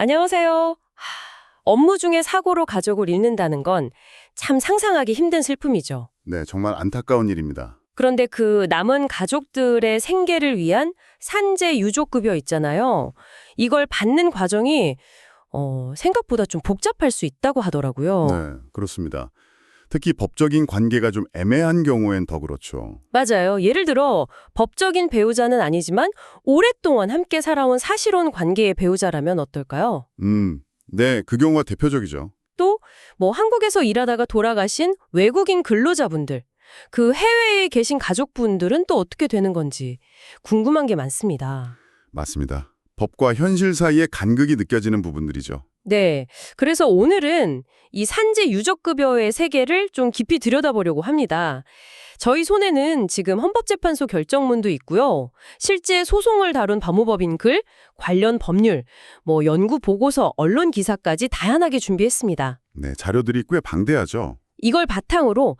안녕하세요. 업무 중에 사고로 가족을 잃는다는 건 참 상상하기 힘든 슬픔이죠. 네, 정말 안타까운 일입니다. 그런데 그 남은 가족들의 생계를 위한 산재 유족급여 있잖아요. 이걸 받는 과정이 생각보다 좀 복잡할 수 있다고 하더라고요. 네, 그렇습니다. 특히 법적인 관계가 좀 애매한 경우엔 더 그렇죠. 맞아요. 예를 들어 법적인 배우자는 아니지만 오랫동안 함께 살아온 사실혼 관계의 배우자라면 어떨까요? 네, 그 경우가 대표적이죠. 또 한국에서 일하다가 돌아가신 외국인 근로자분들, 그 해외에 계신 가족분들은 또 어떻게 되는 건지 궁금한 게 많습니다. 맞습니다. 법과 현실 사이의 간극이 느껴지는 부분들이죠. 네, 그래서 오늘은 이 산재 유족급여의 세계를 좀 깊이 들여다보려고 합니다. 저희 손에는 지금 헌법재판소 결정문도 있고요. 실제 소송을 다룬 법무법인 글, 관련 법률, 연구 보고서, 언론 기사까지 다양하게 준비했습니다. 네, 자료들이 꽤 방대하죠. 이걸 바탕으로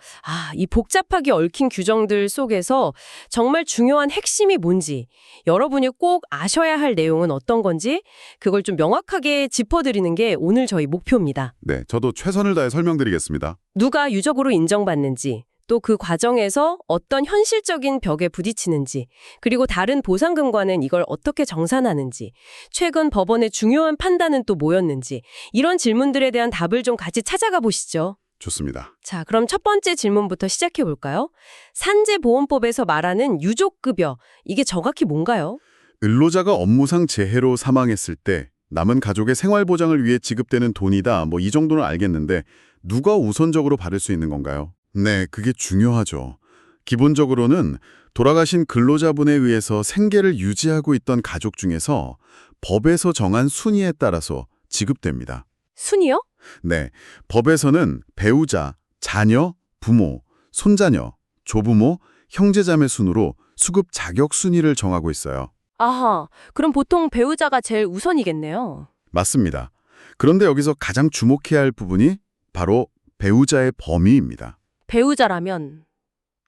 이 복잡하게 얽힌 규정들 속에서 정말 중요한 핵심이 뭔지, 여러분이 꼭 아셔야 할 내용은 어떤 건지 그걸 좀 명확하게 짚어드리는 게 오늘 저희 목표입니다. 네, 저도 최선을 다해 설명드리겠습니다. 누가 유족으로 인정받는지, 또 그 과정에서 어떤 현실적인 벽에 부딪히는지, 그리고 다른 보상금과는 이걸 어떻게 정산하는지, 최근 법원의 중요한 판단은 또 뭐였는지, 이런 질문들에 대한 답을 좀 같이 찾아가 보시죠. 좋습니다. 자, 그럼 첫 번째 질문부터 시작해 볼까요? 산재보험법에서 말하는 유족급여, 이게 정확히 뭔가요? 근로자가 업무상 재해로 사망했을 때 남은 가족의 생활보장을 위해 지급되는 돈이다. 이 정도는 알겠는데 누가 우선적으로 받을 수 있는 건가요? 네, 그게 중요하죠. 기본적으로는 돌아가신 근로자분에 의해서 생계를 유지하고 있던 가족 중에서 법에서 정한 순위에 따라서 지급됩니다. 순이요? 네, 법에서는 배우자, 자녀, 부모, 손자녀, 조부모, 형제자매 순으로 수급 자격 순위를 정하고 있어요. 아하, 그럼 보통 배우자가 제일 우선이겠네요. 맞습니다. 그런데 여기서 가장 주목해야 할 부분이 바로 배우자의 범위입니다. 배우자라면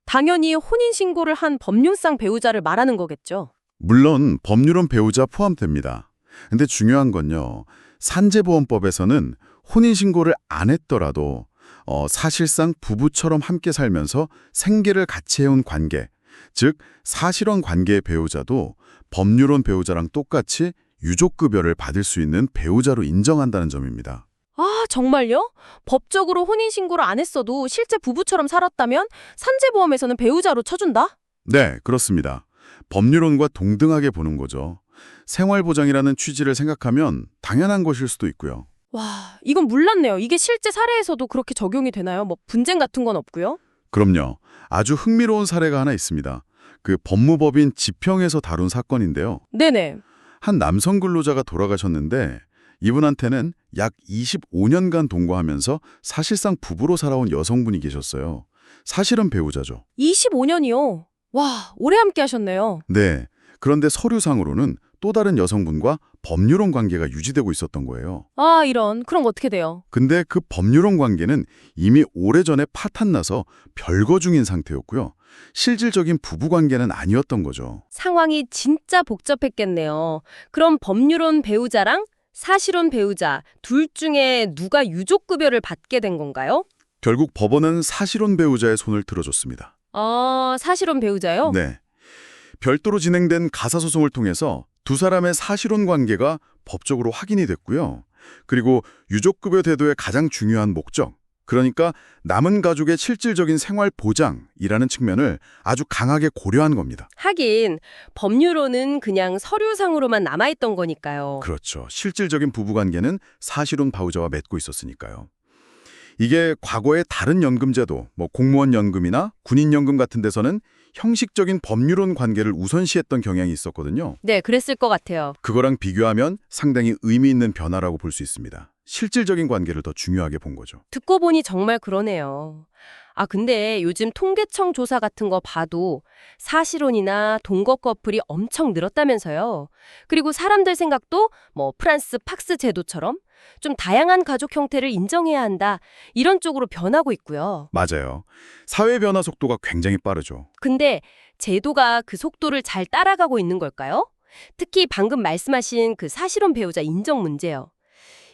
당연히 혼인신고를 한 법률상 배우자를 말하는 거겠죠. 물론 법률은 배우자 포함됩니다. 근데 중요한 건요. 산재보험법에서는 혼인신고를 안 했더라도 사실상 부부처럼 함께 살면서 생계를 같이 해온 관계, 즉 사실혼 관계의 배우자도 법률혼 배우자랑 똑같이 유족급여를 받을 수 있는 배우자로 인정한다는 점입니다. 아, 정말요? 법적으로 혼인신고를 안 했어도 실제 부부처럼 살았다면 산재보험에서는 배우자로 쳐준다? 네, 그렇습니다. 법률혼과 동등하게 보는 거죠. 생활보장이라는 취지를 생각하면 당연한 것일 수도 있고요. 와, 이건 몰랐네요. 이게 실제 사례에서도 그렇게 적용이 되나요? 분쟁 같은 건 없고요? 그럼요. 아주 흥미로운 사례가 하나 있습니다. 그 법무법인 지평에서 다룬 사건인데요. 네네. 한 남성 근로자가 돌아가셨는데 이분한테는 약 25년간 동거하면서 사실상 부부로 살아온 여성분이 계셨어요. 사실은 배우자죠. 25년이요? 와, 오래 함께 하셨네요. 네. 그런데 서류상으로는 또 다른 여성분과 법률혼 관계가 유지되고 있었던 거예요. 아, 이런. 그럼 어떻게 돼요? 근데 그 법률혼 관계는 이미 오래전에 파탄나서 별거 중인 상태였고요. 실질적인 부부 관계는 아니었던 거죠. 상황이 진짜 복잡했겠네요. 그럼 법률혼 배우자랑 사실혼 배우자 둘 중에 누가 유족급여를 받게 된 건가요? 결국 법원은 사실혼 배우자의 손을 들어줬습니다. 아, 사실혼 배우자요? 네. 별도로 진행된 가사소송을 통해서 두 사람의 사실혼 관계가 법적으로 확인이 됐고요. 그리고 유족급여 제도의 가장 중요한 목적, 그러니까 남은 가족의 실질적인 생활 보장이라는 측면을 아주 강하게 고려한 겁니다. 하긴 법률로는 그냥 서류상으로만 남아있던 거니까요. 그렇죠. 실질적인 부부관계는 사실혼 배우자와 맺고 있었으니까요. 이게 과거의 다른 연금제도, 공무원 연금이나 군인 연금 같은 데서는 형식적인 법률혼 관계를 우선시했던 경향이 있었거든요. 네, 그랬을 것 같아요. 그거랑 비교하면 상당히 의미 있는 변화라고 볼 수 있습니다. 실질적인 관계를 더 중요하게 본 거죠. 듣고 보니 정말 그러네요. 아, 근데 요즘 통계청 조사 같은 거 봐도 사실혼이나 동거 커플이 엄청 늘었다면서요. 그리고 사람들 생각도 프랑스 팍스 제도처럼 좀 다양한 가족 형태를 인정해야 한다. 이런 쪽으로 변하고 있고요. 맞아요. 사회 변화 속도가 굉장히 빠르죠. 근데 제도가 그 속도를 잘 따라가고 있는 걸까요? 특히 방금 말씀하신 그 사실혼 배우자 인정 문제요.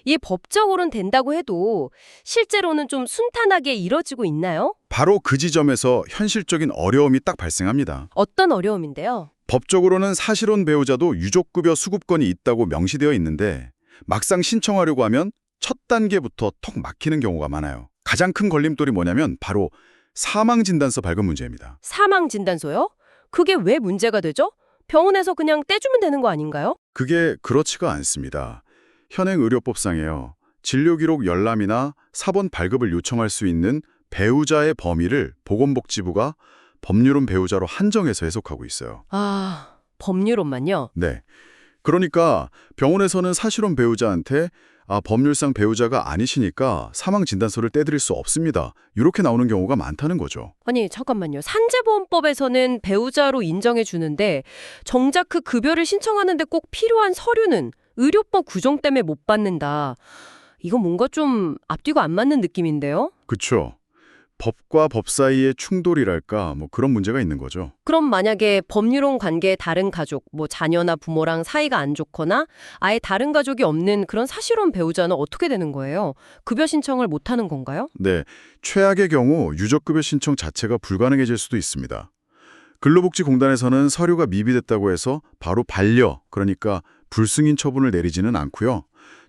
이게 법적으로는 된다고 해도 실제로는 좀 순탄하게 이뤄지고 있나요? 바로 그 지점에서 현실적인 어려움이 딱 발생합니다. 어떤 어려움인데요? 법적으로는 사실혼 배우자도 유족급여 수급권이 있다고 명시되어 있는데 막상 신청하려고 하면 첫 단계부터 턱 막히는 경우가 많아요. 가장 큰 걸림돌이 뭐냐면 바로 사망진단서 발급 문제입니다. 사망진단서요? 그게 왜 문제가 되죠? 병원에서 그냥 떼주면 되는 거 아닌가요? 그게 그렇지가 않습니다. 현행 의료법상에요. 진료기록 열람이나 사본 발급을 요청할 수 있는 배우자의 범위를 보건복지부가 법률혼 배우자로 한정해서 해석하고 있어요. 아, 법률혼만요? 네. 그러니까 병원에서는 사실혼 배우자한테 법률상 배우자가 아니시니까 사망진단서를 떼드릴 수 없습니다. 이렇게 나오는 경우가 많다는 거죠. 아니, 잠깐만요. 산재보험법에서는 배우자로 인정해 주는데 정작 그 급여를 신청하는데 꼭 필요한 서류는 의료법 규정 때문에 못 받는다. 이건 뭔가 좀 앞뒤가 안 맞는 느낌인데요? 그쵸. 법과 법 사이의 충돌이랄까 뭐 그런 문제가 있는 거죠. 그럼 만약에 법률혼 관계의 다른 가족, 뭐 자녀나 부모랑 사이가 안 좋거나 아예 다른 가족이 없는 그런 사실혼 배우자는 어떻게 되는 거예요? 급여 신청을 못 하는 건가요? 네, 최악의 경우 유족급여 신청 자체가 불가능해질 수도 있습니다. 근로복지공단에서는 서류가 미비됐다고 해서 바로 반려, 그러니까 불승인 처분을 내리지는 않고요.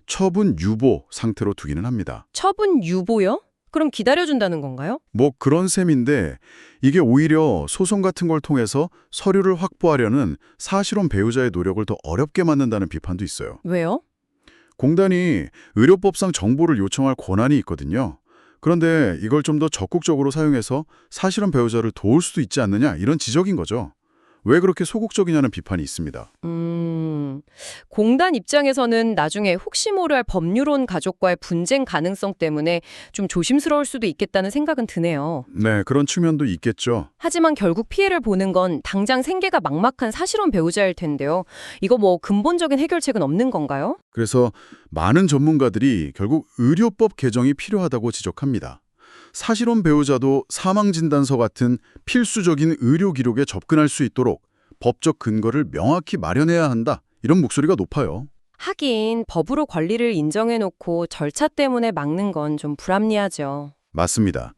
처분 유보 상태로 두기는 합니다. 처분 유보요? 그럼 기다려준다는 건가요? 뭐 그런 셈인데 이게 오히려 소송 같은 걸 통해서 서류를 확보하려는 사실혼 배우자의 노력을 더 어렵게 만든다는 비판도 있어요. 왜요? 공단이 의료법상 정보를 요청할 권한이 있거든요. 그런데 이걸 좀 더 적극적으로 사용해서 사실혼 배우자를 도울 수도 있지 않느냐 이런 지적인 거죠. 왜 그렇게 소극적이냐는 비판이 있습니다. 공단 입장에서는 나중에 혹시 모를 법률혼 가족과의 분쟁 가능성 때문에 좀 조심스러울 수도 있겠다는 생각은 드네요. 네, 그런 측면도 있겠죠. 하지만 결국 피해를 보는 건 당장 생계가 막막한 사실혼 배우자일 텐데요. 이거 뭐 근본적인 해결책은 없는 건가요? 그래서 많은 전문가들이 결국 의료법 개정이 필요하다고 지적합니다. 사실혼 배우자도 사망진단서 같은 필수적인 의료 기록에 접근할 수 있도록 법적 근거를 명확히 마련해야 한다. 이런 목소리가 높아요. 하긴 법으로 권리를 인정해놓고 절차 때문에 막는 건 좀 불합리하죠. 맞습니다.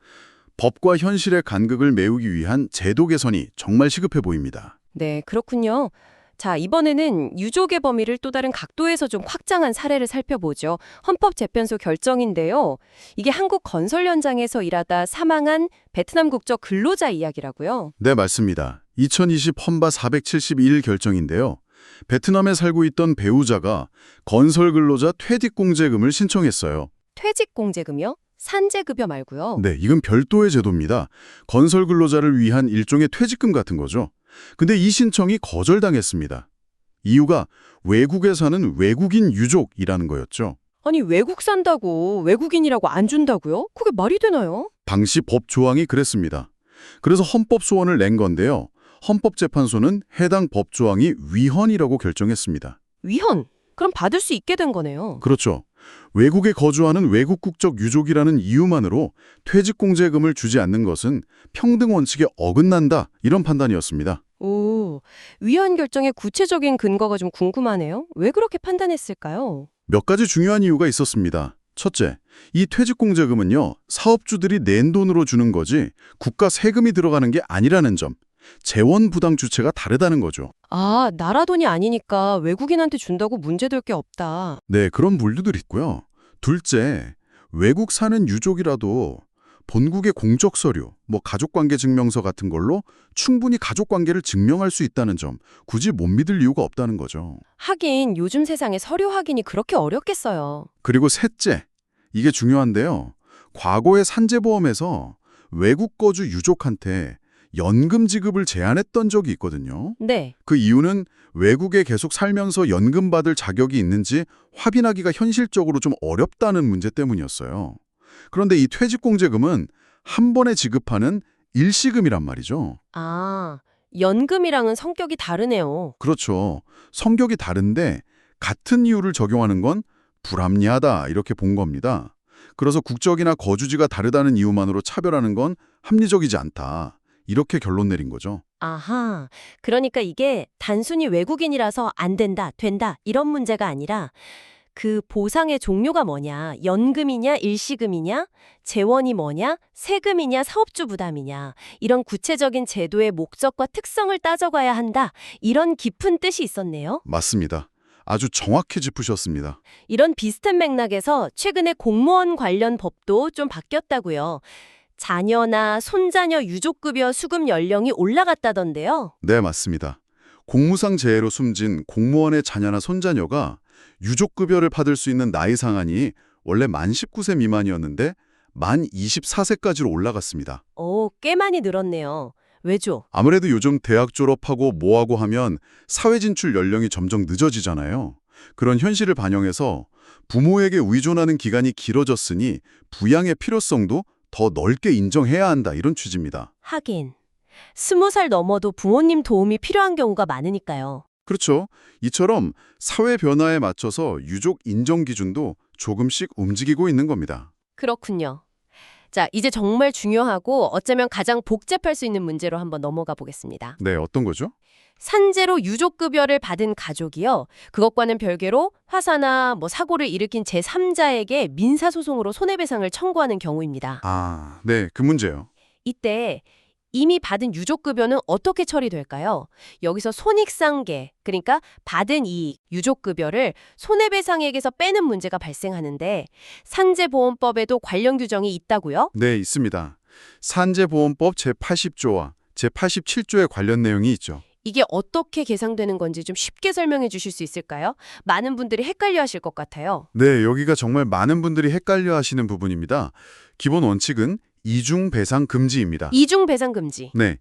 법과 현실의 간극을 메우기 위한 제도 개선이 정말 시급해 보입니다. 네, 그렇군요. 자, 이번에는 유족의 범위를 또 다른 각도에서 좀 확장한 사례를 살펴보죠. 헌법재판소 결정인데요. 이게 한국 건설 현장에서 일하다 사망한 베트남 국적 근로자 이야기라고요. 네, 맞습니다. 2020 헌바 471 결정인데요. 베트남에 살고 있던 배우자가 건설 근로자 퇴직공제금을 신청했어요. 퇴직공제금이요? 산재급여 말고요. 네, 이건 별도의 제도입니다. 건설 근로자를 위한 일종의 퇴직금 같은 거죠. 근데 이 신청이 거절당했습니다. 이유가 외국에 사는 외국인 유족이라는 거였죠. 아니, 외국 산다고 외국인이라고 안 준다고요? 그게 말이 되나요? 당시 법 조항이 그랬습니다. 그래서 헌법 소원을 낸 건데요. 헌법재판소는 해당 법 조항이 위헌이라고 결정했습니다. 위헌. 그럼 받을 수 있게 된 거네요. 그렇죠. 외국에 거주하는 외국 국적 유족이라는 이유만으로 퇴직공제금을 주지 않는 것은 평등 원칙에 어긋난다 이런 판단이었습니다. 오, 위헌 결정의 구체적인 근거가 좀 궁금하네요. 왜 그렇게 판단했을까요? 몇 가지 중요한 이유가 있었습니다. 첫째, 이 퇴직공제금은요. 사업주들이 낸 돈으로 주는 거지 국가 세금이 들어가는 게 아니라는 점. 재원 부담 주체가 다르다는 거죠. 아, 나라 돈이 아니니까 외국인한테 준다고 문제될 게 없다. 네, 그런 분류들 있고요. 둘째, 외국 사는 유족이라도 본국의 공적 서류, 뭐 가족관계 증명서 같은 걸로 충분히 가족관계를 증명할 수 있다는 점, 굳이 못 믿을 이유가 없다는 거죠. 하긴 요즘 세상에 서류 확인이 그렇게 어렵겠어요. 그리고 셋째, 이게 중요한데요. 과거의 산재보험에서 외국 거주 유족한테 연금 지급을 제한했던 적이 있거든요. 네. 그 이유는 외국에 계속 살면서 연금 받을 자격이 있는지 확인하기가 현실적으로 좀 어렵다는 문제 때문이었어요. 그런데 이 퇴직공제금은 한 번에 지급하는 일시금이란 말이죠. 아, 연금이랑은 성격이 다르네요. 그렇죠. 성격이 다른데 같은 이유를 적용하는 건 불합리하다 이렇게 본 겁니다. 그래서 국적이나 거주지가 다르다는 이유만으로 차별하는 건 합리적이지 않다. 이렇게 결론 내린 거죠. 아하, 그러니까 이게 단순히 외국인이라서 안 된다, 된다 이런 문제가 아니라 그 보상의 종류가 뭐냐, 연금이냐, 일시금이냐, 재원이 뭐냐, 세금이냐, 사업주 부담이냐, 이런 구체적인 제도의 목적과 특성을 따져가야 한다. 이런 깊은 뜻이 있었네요. 맞습니다. 아주 정확히 짚으셨습니다. 이런 비슷한 맥락에서 최근에 공무원 관련 법도 좀 바뀌었다고요. 자녀나 손자녀 유족급여 수급 연령이 올라갔다던데요. 네, 맞습니다. 공무상 재해로 숨진 공무원의 자녀나 손자녀가 유족급여를 받을 수 있는 나이 상한이 원래 만 19세 미만이었는데 만 24세까지로 올라갔습니다. 꽤 많이 늘었네요. 왜죠? 아무래도 요즘 대학 졸업하고 뭐하고 하면 사회 진출 연령이 점점 늦어지잖아요. 그런 현실을 반영해서 부모에게 의존하는 기간이 길어졌으니 부양의 필요성도 더 넓게 인정해야 한다, 이런 취지입니다. 하긴 20살 넘어도 부모님 도움이 필요한 경우가 많으니까요. 그렇죠. 이처럼 사회 변화에 맞춰서 유족 인정 기준도 조금씩 움직이고 있는 겁니다. 그렇군요. 자, 이제 정말 중요하고 어쩌면 가장 복잡할 수 있는 문제로 한번 넘어가 보겠습니다. 네, 어떤 거죠? 산재로 유족급여를 받은 가족이요. 그것과는 별개로 화사나 사고를 일으킨 제3자에게 민사소송으로 손해배상을 청구하는 경우입니다. 아, 네, 그 문제요. 이때 이미 받은 유족급여는 어떻게 처리될까요? 여기서 손익상계, 그러니까 받은 이익, 유족급여를 손해배상액에서 빼는 문제가 발생하는데 산재보험법에도 관련 규정이 있다고요? 네, 있습니다. 산재보험법 제80조와 제87조에 관련 내용이 있죠. 이게 어떻게 계상되는 건지 좀 쉽게 설명해 주실 수 있을까요? 많은 분들이 헷갈려 하실 것 같아요. 네, 여기가 정말 많은 분들이 헷갈려 하시는 부분입니다. 기본 원칙은 이중 배상 금지입니다. 이중 배상 금지. 네,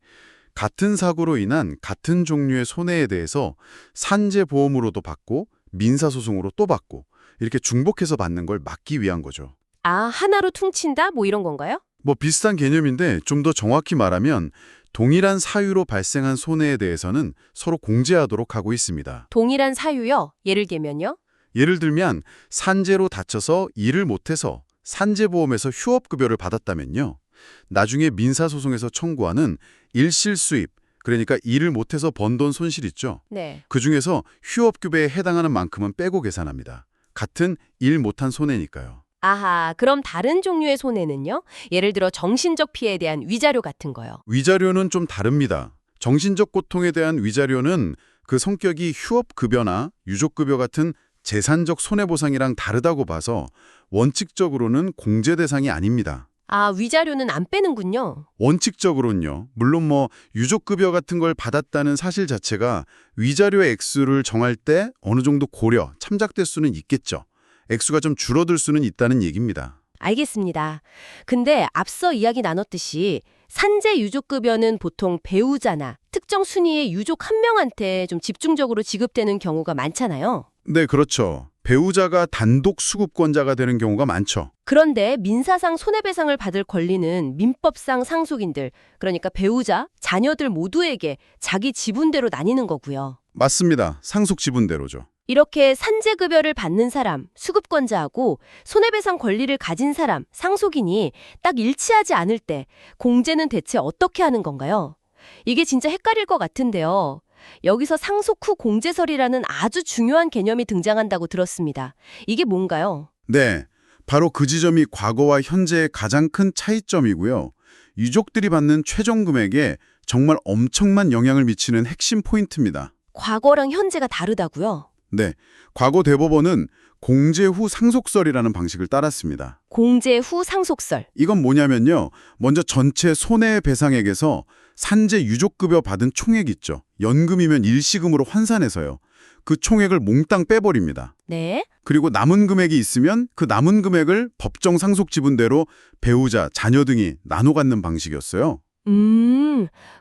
같은 사고로 인한 같은 종류의 손해에 대해서 산재보험으로도 받고 민사소송으로 또 받고 이렇게 중복해서 받는 걸 막기 위한 거죠. 하나로 퉁친다? 이런 건가요? 비슷한 개념인데 좀 더 정확히 말하면 동일한 사유로 발생한 손해에 대해서는 서로 공제하도록 하고 있습니다. 동일한 사유요? 예를 들면요? 예를 들면 산재로 다쳐서 일을 못해서 산재보험에서 휴업급여를 받았다면요. 나중에 민사소송에서 청구하는 일실수입, 그러니까 일을 못해서 번 돈 손실 있죠. 네. 그중에서 휴업급여에 해당하는 만큼은 빼고 계산합니다. 같은 일 못한 손해니까요. 아하, 그럼 다른 종류의 손해는요? 예를 들어 정신적 피해에 대한 위자료 같은 거요. 위자료는 좀 다릅니다. 정신적 고통에 대한 위자료는 그 성격이 휴업급여나 유족급여 같은 재산적 손해보상이랑 다르다고 봐서 원칙적으로는 공제 대상이 아닙니다. 위자료는 안 빼는군요. 원칙적으로는요. 물론 유족급여 같은 걸 받았다는 사실 자체가 위자료의 액수를 정할 때 어느 정도 참작될 수는 있겠죠. 액수가 좀 줄어들 수는 있다는 얘기입니다. 알겠습니다. 근데 앞서 이야기 나눴듯이 산재 유족급여는 보통 배우자나 특정 순위의 유족 한 명한테 좀 집중적으로 지급되는 경우가 많잖아요. 네, 그렇죠. 배우자가 단독 수급권자가 되는 경우가 많죠. 그런데 민사상 손해배상을 받을 권리는 민법상 상속인들, 그러니까 배우자, 자녀들 모두에게 자기 지분대로 나뉘는 거고요. 맞습니다. 상속 지분대로죠. 이렇게 산재급여를 받는 사람, 수급권자하고 손해배상 권리를 가진 사람, 상속인이 딱 일치하지 않을 때 공제는 대체 어떻게 하는 건가요? 이게 진짜 헷갈릴 것 같은데요. 여기서 상속 후 공제설이라는 아주 중요한 개념이 등장한다고 들었습니다. 이게 뭔가요? 네, 바로 그 지점이 과거와 현재의 가장 큰 차이점이고요. 유족들이 받는 최종 금액에 정말 엄청난 영향을 미치는 핵심 포인트입니다. 과거랑 현재가 다르다고요? 네, 과거 대법원은 공제 후 상속설이라는 방식을 따랐습니다. 공제 후 상속설. 이건 뭐냐면요. 먼저 전체 손해배상액에서 산재 유족급여 받은 총액 있죠. 연금이면 일시금으로 환산해서요. 그 총액을 몽땅 빼버립니다. 네. 그리고 남은 금액이 있으면 그 남은 금액을 법정 상속 지분대로 배우자, 자녀 등이 나눠 갖는 방식이었어요.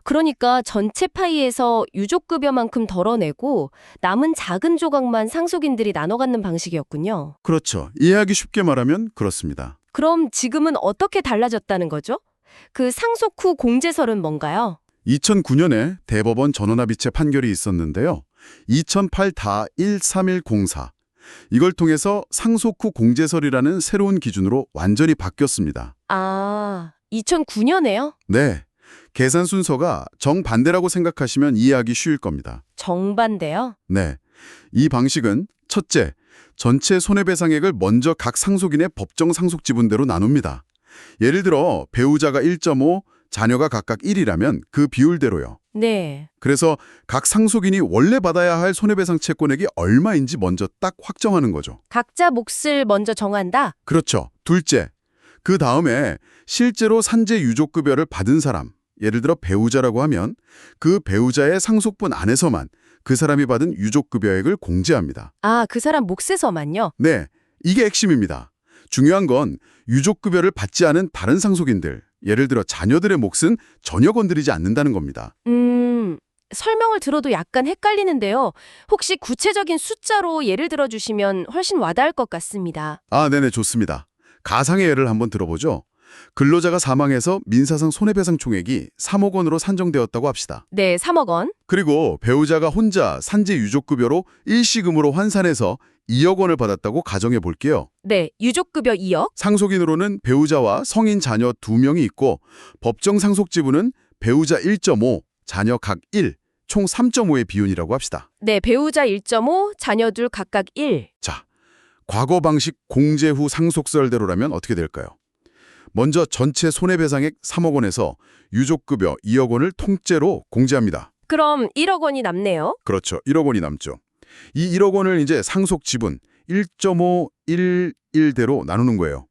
그러니까 전체 파이에서 유족급여만큼 덜어내고 남은 작은 조각만 상속인들이 나눠 갖는 방식이었군요. 그렇죠. 이해하기 쉽게 말하면 그렇습니다. 그럼 지금은 어떻게 달라졌다는 거죠? 그 상속 후 공제설은 뭔가요? 2009년에 대법원 전원합의체 판결이 있었는데요. 2008-13104. 이걸 통해서 상속 후 공제설이라는 새로운 기준으로 완전히 바뀌었습니다. 2009년에요? 네. 계산 순서가 정반대라고 생각하시면 이해하기 쉬울 겁니다. 정반대요? 네. 이 방식은 첫째, 전체 손해배상액을 먼저 각 상속인의 법정 상속 지분대로 나눕니다. 예를 들어 배우자가 1.5, 자녀가 각각 1이라면 그 비율대로요. 네. 그래서 각 상속인이 원래 받아야 할 손해배상 채권액이 얼마인지 먼저 딱 확정하는 거죠. 각자 몫을 먼저 정한다? 그렇죠. 둘째, 그 다음에 실제로 산재 유족급여를 받은 사람, 예를 들어 배우자라고 하면 그 배우자의 상속분 안에서만 그 사람이 받은 유족급여액을 공제합니다. 아, 그 사람 몫에서만요? 네, 이게 핵심입니다. 중요한 건 유족급여를 받지 않은 다른 상속인들, 예를 들어 자녀들의 몫은 전혀 건드리지 않는다는 겁니다. 설명을 들어도 약간 헷갈리는데요. 혹시 구체적인 숫자로 예를 들어주시면 훨씬 와닿을 것 같습니다. 아, 네네, 좋습니다. 가상의 예를 한번 들어보죠. 근로자가 사망해서 민사상 손해배상 총액이 3억 원으로 산정되었다고 합시다. 네, 3억 원. 그리고 배우자가 혼자 산재 유족급여로 일시금으로 환산해서 2억 원을 받았다고 가정해 볼게요. 네, 유족급여 2억. 상속인으로는 배우자와 성인 자녀 2명이 있고 법정 상속 지분은 배우자 1.5, 자녀 각 1, 총 3.5의 비율이라고 합시다. 네, 배우자 1.5, 자녀 둘 각각 1. 자, 과거 방식 공제 후 상속설대로라면 어떻게 될까요? 먼저 전체 손해배상액 3억 원에서 유족급여 2억 원을 통째로 공제합니다. 그럼 1억 원이 남네요. 그렇죠. 1억 원이 남죠. 이 1억 원을 이제 상속 지분 1.511대로 나누는 거예요.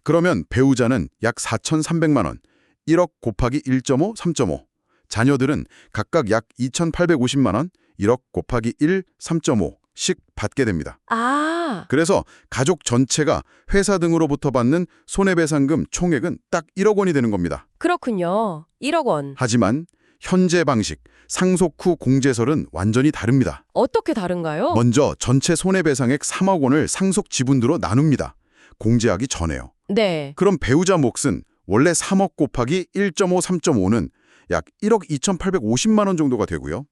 그러면 배우자는 약 4,300만 원, 1억 곱하기 1.5, 3.5. 자녀들은 각각 약 2,850만 원, 1억 곱하기 1, 3.5씩 받게 됩니다. 아, 그래서 가족 전체가 회사 등으로부터 받는 손해배상금 총액은 딱 1억 원이 되는 겁니다. 그렇군요. 1억 원. 하지만 현재 방식, 상속 후 공제설은 완전히 다릅니다. 어떻게 다른가요? 먼저 전체 손해배상액 3억 원을 상속 지분으로 나눕니다. 공제하기 전에요. 네. 그럼 배우자 몫은 원래 3억 곱하기 1.5, 3.5는 약 1억 2,850만 원 정도가 되고요.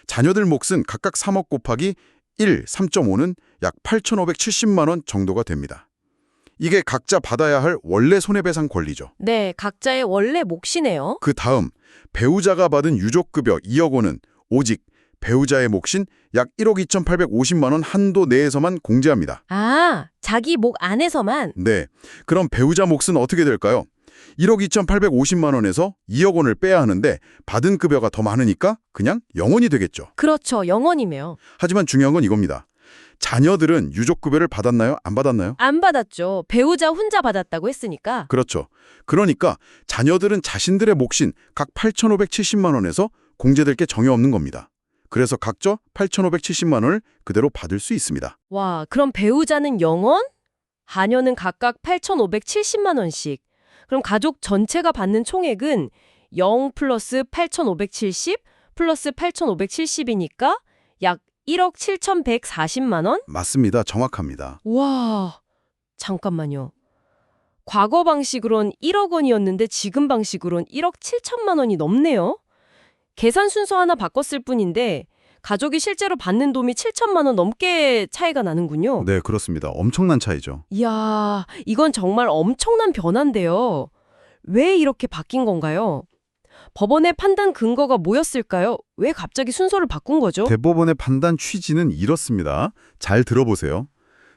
자녀들 몫은 각각 3억 곱하기 1, 3.5는 약 8,570만 원 정도가 됩니다. 이게 각자 받아야 할 원래 손해배상 권리죠. 네, 각자의 원래 몫이네요. 그 다음 배우자가 받은 유족급여 2억 원은 오직 배우자의 몫인 약 1억 2,850만 원 한도 내에서만 공제합니다. 아, 자기 목 안에서만. 네, 그럼 배우자 몫은 어떻게 될까요? 1억 2,850만 원에서 2억 원을 빼야 하는데 받은 급여가 더 많으니까 그냥 0원이 되겠죠. 그렇죠. 영원이며. 하지만 중요한 건 이겁니다. 자녀들은 유족급여를 받았나요? 안 받았나요? 안 받았죠. 배우자 혼자 받았다고 했으니까. 그렇죠. 그러니까 자녀들은 자신들의 몫인 각 8,570만 원에서 공제될 게 전혀 없는 겁니다. 그래서 각자 8,570만 원을 그대로 받을 수 있습니다. 와, 그럼 배우자는 0원? 자녀는 각각 8,570만 원씩. 그럼 가족 전체가 받는 총액은 0 플러스 8,570 플러스 8,570이니까 약 1억 7,140만 원? 맞습니다. 정확합니다. 와, 잠깐만요. 과거 방식으론 1억 원이었는데 지금 방식으론 1억 7천만 원이 넘네요. 계산 순서 하나 바꿨을 뿐인데 가족이 실제로 받는 돈이 7천만 원 넘게 차이가 나는군요. 네, 그렇습니다. 엄청난 차이죠. 이야, 이건 정말 엄청난 변화인데요. 왜 이렇게 바뀐 건가요? 법원의 판단 근거가 뭐였을까요? 왜 갑자기 순서를 바꾼 거죠? 대법원의 판단 취지는 이렇습니다. 잘 들어보세요.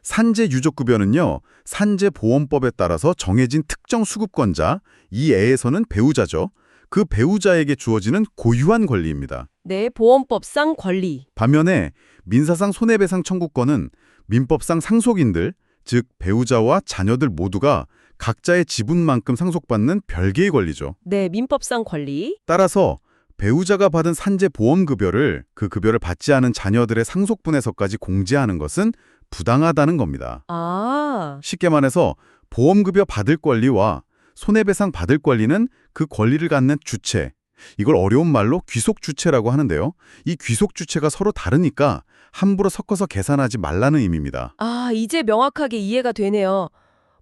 산재 유족급여는요, 산재보험법에 따라서 정해진 특정 수급권자, 이 애에서는 배우자죠. 그 배우자에게 주어지는 고유한 권리입니다. 네, 보험법상 권리. 반면에 민사상 손해배상 청구권은 민법상 상속인들, 즉 배우자와 자녀들 모두가 각자의 지분만큼 상속받는 별개의 권리죠. 네, 민법상 권리. 따라서 배우자가 받은 산재보험급여를 그 급여를 받지 않은 자녀들의 상속분에서까지 공제하는 것은 부당하다는 겁니다. 아, 쉽게 말해서 보험급여 받을 권리와 손해배상 받을 권리는 그 권리를 갖는 주체, 이걸 어려운 말로 귀속주체라고 하는데요. 이 귀속주체가 서로 다르니까 함부로 섞어서 계산하지 말라는 의미입니다. 아, 이제 명확하게 이해가 되네요.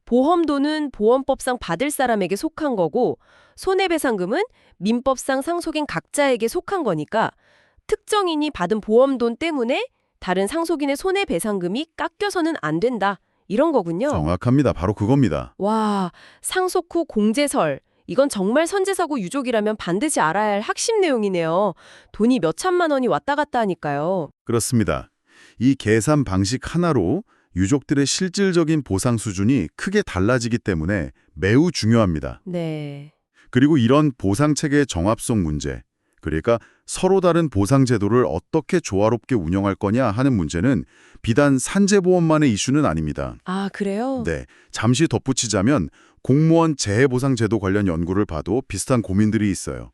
보험료는 보험법상 받을 사람에게 속한 거고 손해배상금은 민법상 상속인 각자에게 속한 거니까 특정인이 받은 보험돈 때문에 다른 상속인의 손해배상금이 깎여서는 안 된다. 이런 거군요. 정확합니다. 바로 그겁니다. 와, 상속 후 공제설. 이건 정말 선제사고 유족이라면 반드시 알아야 할 핵심 내용이네요. 돈이 몇 천만 원이 왔다 갔다 하니까요. 그렇습니다. 이 계산 방식 하나로 유족들의 실질적인 보상 수준이 크게 달라지기 때문에 매우 중요합니다. 네. 그리고 이런 보상 체계의 정합성 문제, 그러니까 서로 다른 보상 제도를 어떻게 조화롭게 운영할 거냐 하는 문제는 비단 산재보험만의 이슈는 아닙니다. 아, 그래요? 네, 잠시 덧붙이자면 공무원 재해보상 제도 관련 연구를 봐도 비슷한 고민들이 있어요.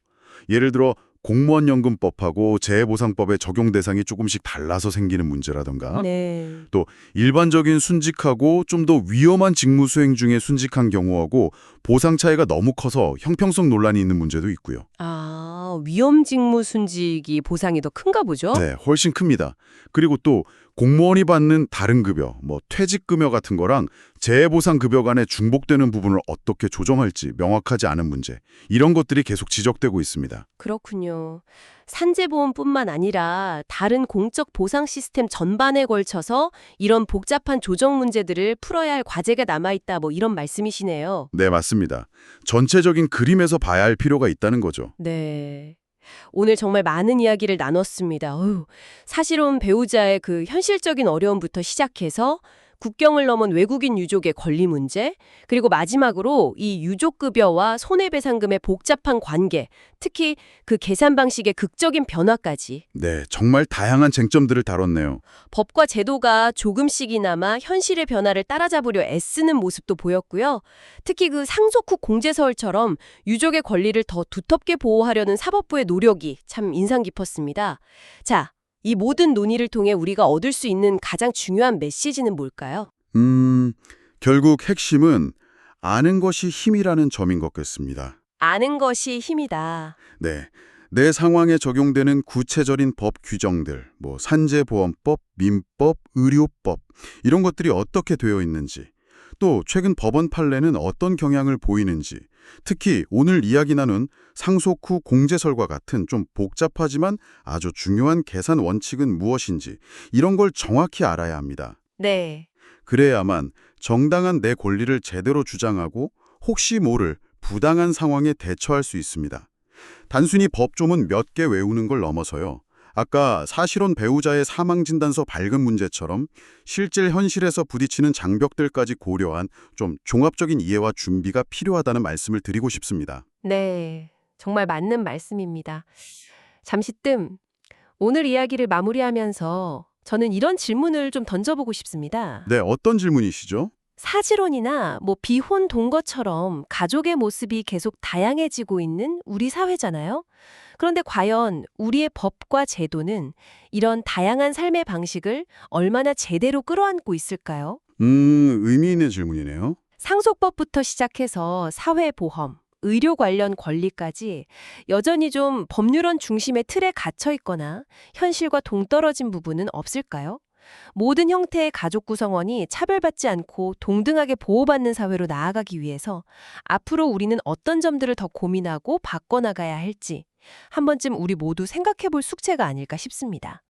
예를 들어 공무원연금법하고 재해보상법의 적용 대상이 조금씩 달라서 생기는 문제라던가 네. 또 일반적인 순직하고 좀 더 위험한 직무 수행 중에 순직한 경우하고 보상 차이가 너무 커서 형평성 논란이 있는 문제도 있고요. 아, 위험 직무 순직이 보상이 더 큰가 보죠? 네, 훨씬 큽니다. 그리고 또 공무원이 받는 다른 급여, 뭐 퇴직급여 같은 거랑 재해보상급여 간에 중복되는 부분을 어떻게 조정할지 명확하지 않은 문제, 이런 것들이 계속 지적되고 있습니다. 그렇군요. 산재보험뿐만 아니라 다른 공적 보상 시스템 전반에 걸쳐서 이런 복잡한 조정 문제들을 풀어야 할 과제가 남아있다, 뭐 이런 말씀이시네요. 네, 맞습니다. 전체적인 그림에서 봐야 할 필요가 있다는 거죠. 네. 오늘 정말 많은 이야기를 나눴습니다. 사실혼 배우자의 그 현실적인 어려움부터 시작해서 국경을 넘은 외국인 유족의 권리 문제, 그리고 마지막으로 이 유족급여와 손해배상금의 복잡한 관계, 특히 그 계산 방식의 극적인 변화까지 네, 정말 다양한 쟁점들을 다뤘네요. 법과 제도가 조금씩이나마 현실의 변화를 따라잡으려 애쓰는 모습도 보였고요. 특히 그 상속 후 공제서울처럼 유족의 권리를 더 두텁게 보호하려는 사법부의 노력이 참 인상 깊었습니다. 자, 이 모든 논의를 통해 우리가 얻을 수 있는 가장 중요한 메시지는 뭘까요? 결국 핵심은 아는 것이 힘이라는 점인 것 같습니다. 아는 것이 힘이다. 네, 내 상황에 적용되는 구체적인 법 규정들, 뭐 산재보험법, 민법, 의료법 이런 것들이 어떻게 되어 있는지, 또 최근 법원 판례는 어떤 경향을 보이는지, 특히 오늘 이야기 나눈 상속 후 공제설과 같은 좀 복잡하지만 아주 중요한 계산 원칙은 무엇인지 이런 걸 정확히 알아야 합니다. 네. 그래야만 정당한 내 권리를 제대로 주장하고 혹시 모를 부당한 상황에 대처할 수 있습니다. 단순히 법조문 몇 개 외우는 걸 넘어서요. 아까 사실혼 배우자의 사망진단서 발급 문제처럼 실질 현실에서 부딪히는 장벽들까지 고려한 좀 종합적인 이해와 준비가 필요하다는 말씀을 드리고 싶습니다. 네. 정말 맞는 말씀입니다. 잠시 뜸. 오늘 이야기를 마무리하면서 저는 이런 질문을 좀 던져보고 싶습니다. 네, 어떤 질문이시죠? 사실혼이나 뭐 비혼 동거처럼 가족의 모습이 계속 다양해지고 있는 우리 사회잖아요. 그런데 과연 우리의 법과 제도는 이런 다양한 삶의 방식을 얼마나 제대로 끌어안고 있을까요? 의미 있는 질문이네요. 상속법부터 시작해서 사회보험, 의료 관련 권리까지 여전히 좀 법률원 중심의 틀에 갇혀 있거나 현실과 동떨어진 부분은 없을까요? 모든 형태의 가족 구성원이 차별받지 않고 동등하게 보호받는 사회로 나아가기 위해서 앞으로 우리는 어떤 점들을 더 고민하고 바꿔나가야 할지 한 번쯤 우리 모두 생각해 볼 숙제가 아닐까 싶습니다.